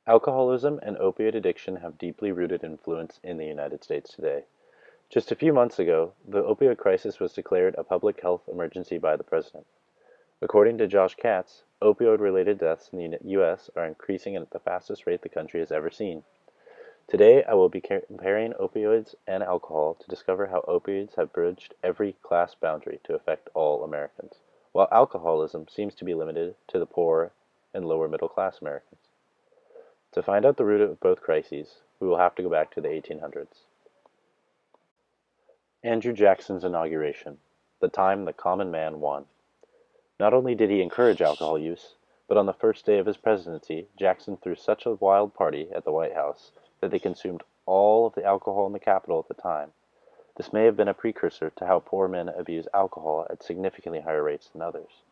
Alcoholism and opioid addiction have deeply rooted influence in the United States today. Just a few months ago, the opioid crisis was declared a public health emergency by the president. According to Josh Katz, opioid-related deaths in the U.S. are increasing at the fastest rate the country has ever seen. Today, I will be comparing opioids and alcohol to discover how opioids have bridged every class boundary to affect all Americans, while alcoholism seems to be limited to the poor and lower middle class Americans. To find out the root of both crises, we will have to go back to the 1800s. Andrew Jackson's inauguration, the time the common man won. Not only did he encourage alcohol use, but on the first day of his presidency, Jackson threw such a wild party at the White House that they consumed all of the alcohol in the Capitol at the time. This may have been a precursor to how poor men abuse alcohol at significantly higher rates than others.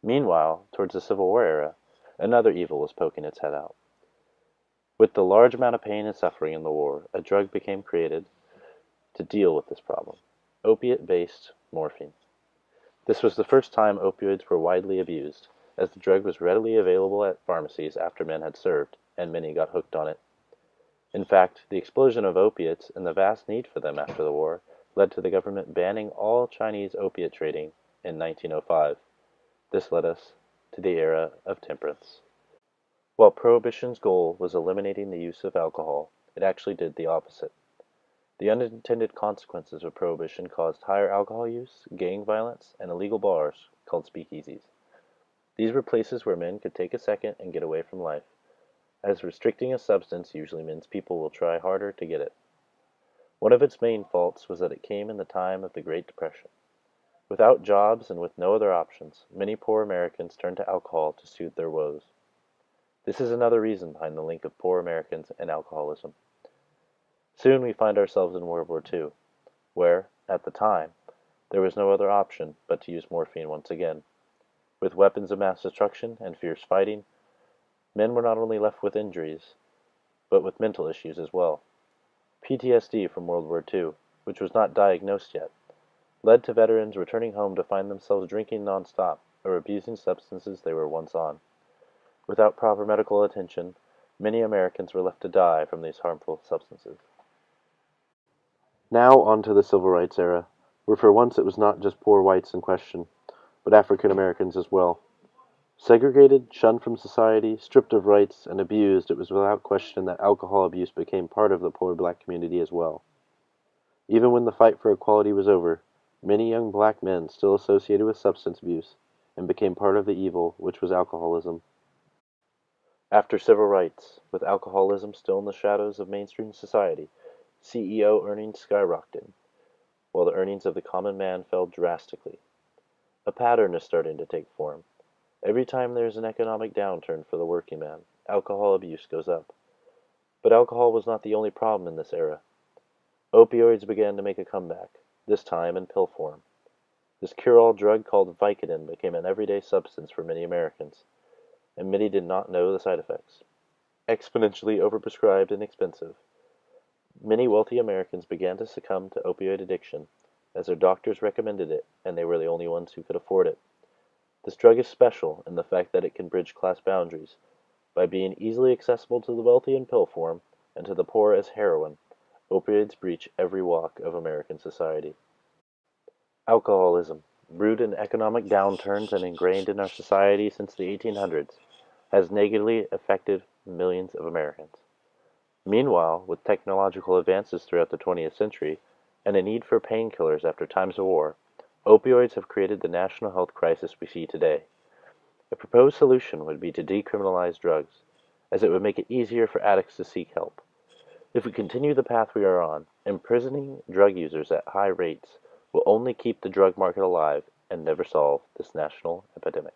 Meanwhile, towards the Civil War era, another evil was poking its head out. With the large amount of pain and suffering in the war, a drug became created to deal with this problem: opiate-based morphine. This was the first time opioids were widely abused, as the drug was readily available at pharmacies after men had served, and many got hooked on it. In fact, the explosion of opiates and the vast need for them after the war led to the government banning all Chinese opiate trading in 1905. This led us to the era of temperance. While Prohibition's goal was eliminating the use of alcohol, it actually did the opposite. The unintended consequences of Prohibition caused higher alcohol use, gang violence, and illegal bars called speakeasies. These were places where men could take a second and get away from life, as restricting a substance usually means people will try harder to get it. One of its main faults was that it came in the time of the Great Depression. Without jobs and with no other options, many poor Americans turned to alcohol to soothe their woes. This is another reason behind the link of poor Americans and alcoholism. Soon we find ourselves in World War II, where, at the time, there was no other option but to use morphine once again. With weapons of mass destruction and fierce fighting, men were not only left with injuries, but with mental issues as well. PTSD from World War II, which was not diagnosed yet, led to veterans returning home to find themselves drinking nonstop or abusing substances they were once on. Without proper medical attention, many Americans were left to die from these harmful substances. Now on to the Civil Rights era, where for once it was not just poor whites in question, but African Americans as well. Segregated, shunned from society, stripped of rights, and abused, it was without question that alcohol abuse became part of the poor black community as well. Even when the fight for equality was over, many young black men still associated with substance abuse and became part of the evil, which was alcoholism. After civil rights, with alcoholism still in the shadows of mainstream society, CEO earnings skyrocketed, while the earnings of the common man fell drastically. A pattern is starting to take form. Every time there is an economic downturn for the working man, alcohol abuse goes up. But alcohol was not the only problem in this era. Opioids began to make a comeback, this time in pill form. This cure-all drug called Vicodin became an everyday substance for many Americans, and many did not know the side effects. Exponentially overprescribed and expensive, many wealthy Americans began to succumb to opioid addiction, as their doctors recommended it, and they were the only ones who could afford it. This drug is special in the fact that it can bridge class boundaries. By being easily accessible to the wealthy in pill form, and to the poor as heroin, opioids breach every walk of American society. Alcoholism, rooted in economic downturns and ingrained in our society since the 1800s, has negatively affected millions of Americans. Meanwhile, with technological advances throughout the 20th century and a need for painkillers after times of war, opioids have created the national health crisis we see today. A proposed solution would be to decriminalize drugs, as it would make it easier for addicts to seek help. If we continue the path we are on, imprisoning drug users at high rates will only keep the drug market alive and never solve this national epidemic.